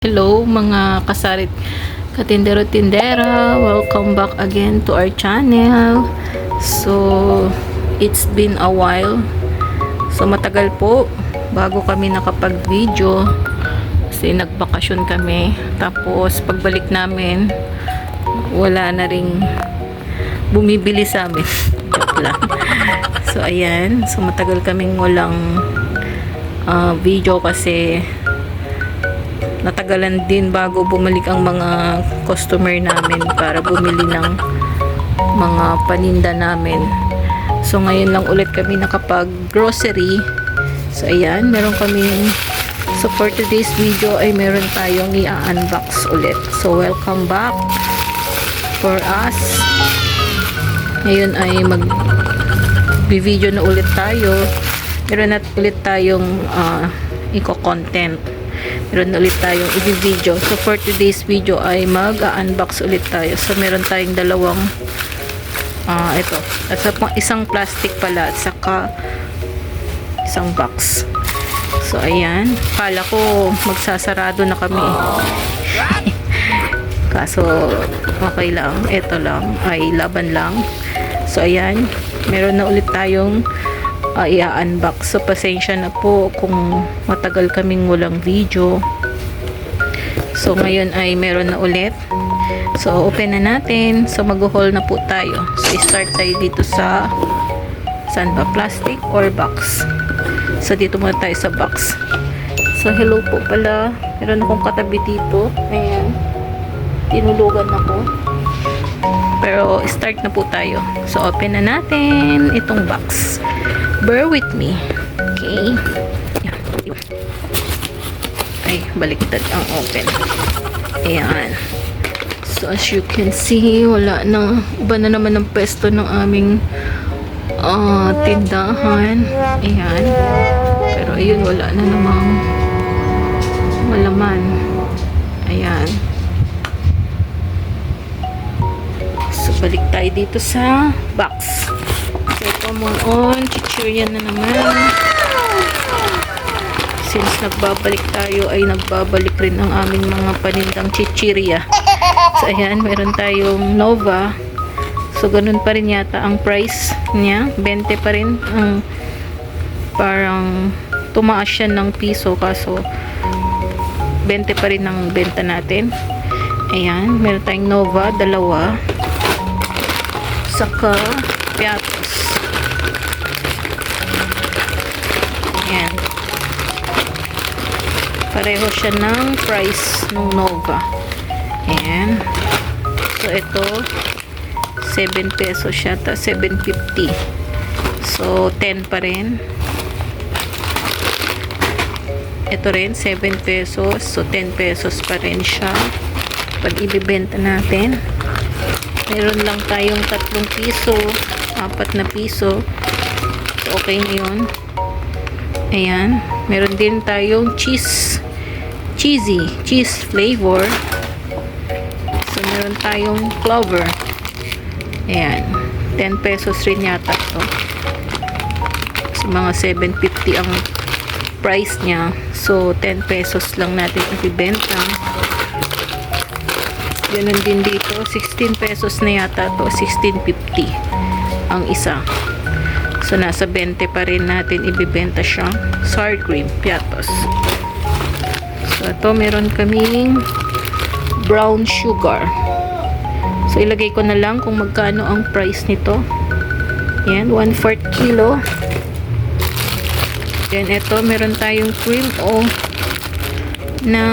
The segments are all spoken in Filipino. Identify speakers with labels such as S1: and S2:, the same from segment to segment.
S1: Hello mga kasarit katindero-tindera, welcome back again to our channel. So it's been a while, so matagal po bago kami nakapag-video kasi nagbakasyon kami, tapos pagbalik namin wala na ring bumibili sa amin. Joke lang. So ayan, so matagal kaming walang video kasi natagalan din bago bumalik ang mga customer namin para bumili ng mga paninda namin. So ngayon lang ulit kami nakapag grocery. So ayan, meron kami, so for today's video ay meron tayong i-unbox ulit. So welcome back for us. Ngayon ay mag video na ulit tayo. Meron na ulit tayong eco-content. Meron ulit tayong i-video. So for today's video ay mag-unbox ulit tayo. So meron tayong dalawang ito. At isang plastic pala at saka isang box. So ayan. Kala ko magsasarado na kami. Kaso okay lang. Ito lang. Ay laban lang. So ayan. Meron na ulit tayong i-unbox. So pasensya na po kung matagal kaming walang video. So ngayon ay meron na ulit. So open na natin. So mag-haul na po tayo. So start tayo dito sa saan ba? Plastic or box? So dito muna tayo sa box. So hello po pala. Meron akong katabi dito. Ayan. Tinulugan ako. Pero start na po tayo. So open na natin itong box. Bear with me. Okay. Yan. Ay, baliktad ang open. Ayan. So, as you can see, wala na. Iba na naman ang pesto ng aming tindahan. Ayan. Pero, ayun, wala na namang malaman. Ayan. So, balik tayo dito sa box. So, come on. Chichirya na naman. Since nagbabalik tayo, ay nagbabalik rin ang aming mga panindang chichirya. So, ayan. Meron tayong Nova. So, ganun pa rin yata ang price niya. 20 pa rin. Parang tumaas siya ng piso. Kaso, 20 pa rin ang benta natin. Ayan. Meron tayong Nova. Dalawa. Saka Piatos. Ayan. Pareho siya ng price ng Nova. Ayan. So, ito 7 pesos siya. 7.50. So, 10 pa rin. Ito rin, 7 pesos. So, 10 pesos pa rin siya. Pag ibibenta natin, meron lang tayong 3 piso. 4 na piso. So, okay na yun. Ayan. Meron din tayong cheesy flavor. So, meron tayong clover. Ayan. 10 pesos rin yata to. So, mga 7.50 ang price niya. So, 10 pesos lang natin ibibenta. Ganun din dito. 16 pesos na yata to. 16.50 ang isa. So, nasa 20 pa rin natin ibibenta siya. Sour cream, Piatos. So, ito meron kaming brown sugar. So, ilagay ko na lang kung magkano ang price nito. Yan, 1/4 kilo. Then, ito, meron tayong cream o na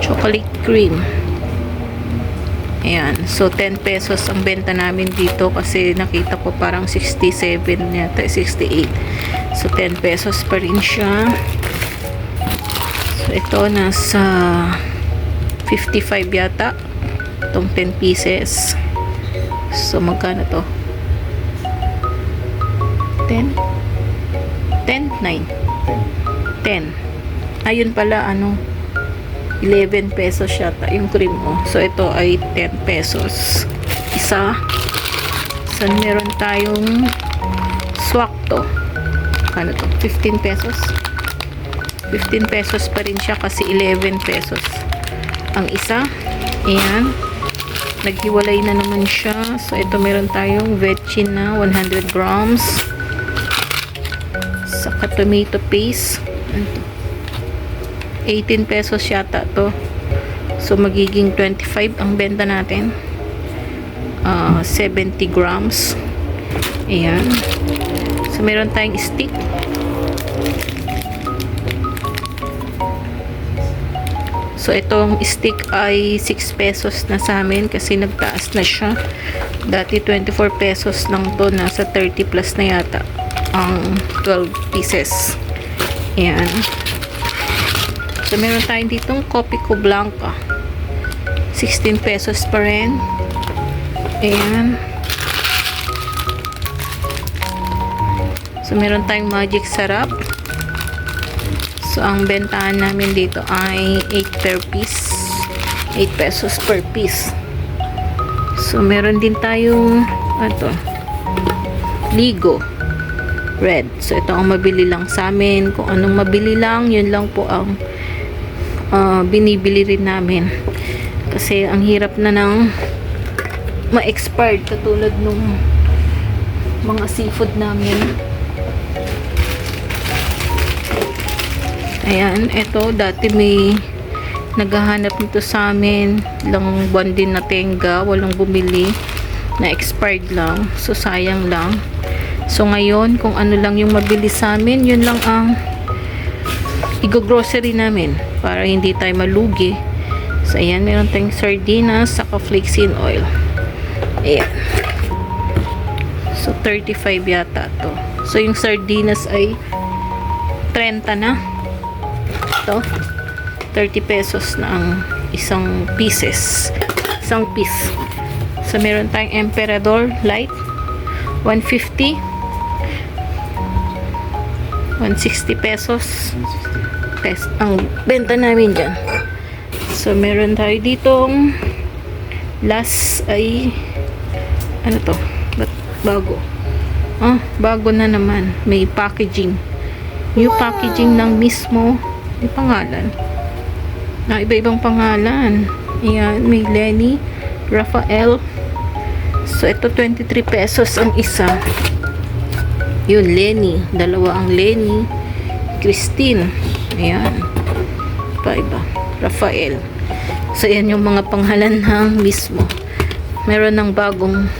S1: chocolate cream. Ayan. So, 10 pesos ang benta namin dito kasi nakita ko parang 67 yata, 68. So, 10 pesos pa rin siya. So, ito nasa 55 yata. Itong 10 pieces. So, magkano to? 10? 10? 9? 10. Ayun pala, 11 pesos yata yung cream mo. So, ito ay 10 pesos. Isa. So, meron tayong swak to. Ano to? 15 pesos. 15 pesos pa rin siya kasi 11 pesos ang isa. Ayan. Naghiwalay na naman siya. So, ito meron tayong vetchin na 100 grams. Saka tomato paste. 18 pesos yata to. So, magiging 25 ang benta natin. 70 grams. Ayan. So, meron tayong stick. So, itong stick ay 6 pesos na sa amin kasi nagtaas na siya. Dati 24 pesos lang to. Nasa 30 plus na yata ang 12 pieces. Ayan. So, meron tayong ditong Copico Blanca. 16 pesos pa rin. Ayan. So, meron tayong Magic Sarap. So, ang bentahan namin dito ay 8 per piece. 8 pesos per piece. So, meron din tayong Ligo Red. So, ito ang mabili lang sa amin. Kung anong mabili lang, yun lang po ang binibili rin namin. Kasi, ang hirap na ng ma-expired katulad nung mga seafood namin. Ayan, ito dati may naghahanap nito sa amin, lang buwan din na tenga, walang bumili, na expired lang, so sayang lang. So ngayon, kung ano lang yung mabili sa amin, yun lang ang i-grocery namin para hindi tayo malugi. So ayan, meron tayong sardinas saka flaxseed oil. Ayan. So 35 yata to. So yung sardinas ay 30 na. Ito, 30 pesos na ang isang piece. So, meron tayong Emperador Light, 150, 160 pesos. Ang benta namin dyan. So, meron tayo ditong last ay ano to? Bago. Bago na naman. May packaging. New packaging ng mismo. May pangalan. Iba-ibang pangalan. Ayan, may Lenny, Rafael. So, ito 23 pesos ang isa. Yun, Lenny. Dalawa ang Lenny. Christine. Ayan. Iba. Rafael. So, ayan yung mga pangalan ng mismo. Meron ng bagong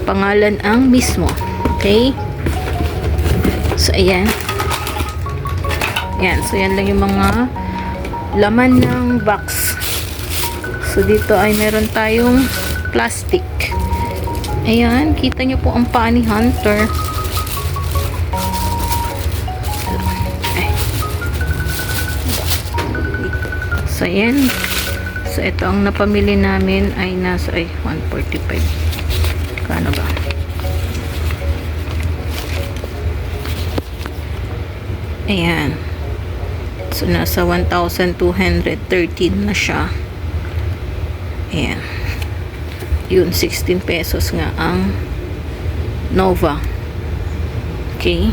S1: pangalan ang mismo. Okay? So, ayan. Yan. So, yan lang yung mga laman ng box. So, dito ay meron tayong plastic. Ayan. Kita nyo po ang paa ni Hunter. So, ayan. So, ito ang napamili namin ay nasa 145. Kano ba? Ayan. So, nasa 1,213 na siya. Ayan. Yun, 16 pesos nga ang Nova. Okay.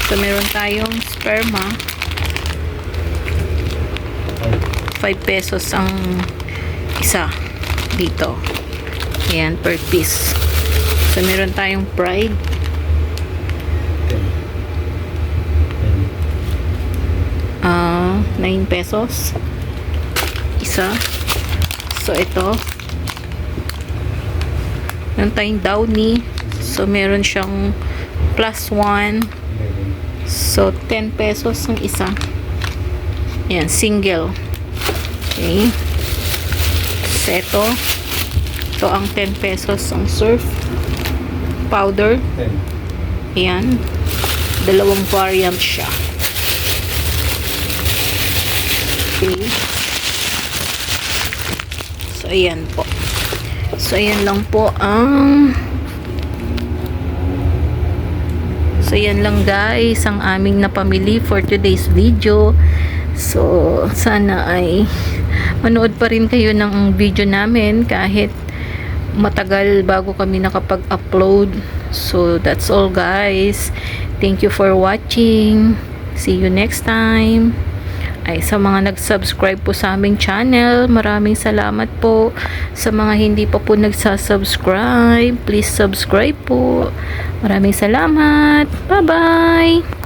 S1: So, meron tayong sperma. 5 pesos ang isa dito. Ayan, per piece. So, meron tayong Pride. 9 pesos isa. So, ito meron tayong Downy. So, meron siyang +1. So, 10 pesos ang isa. Ayan, single. Okay. So, ito ang 10 pesos ang Surf powder. Ayan, dalawang variant siya. Okay. So, ayan po. So, ayan lang po ang So, yan lang guys ang aming napamili for today's video. So, sana ay manood pa rin kayo ng video namin kahit matagal bago kami nakapag-upload. So, that's all guys. Thank you for watching. See you next time. Ay, sa mga nag-subscribe po sa aming channel, maraming salamat po. Sa mga hindi pa po nagsasubscribe, please subscribe po. Maraming salamat. Bye-bye!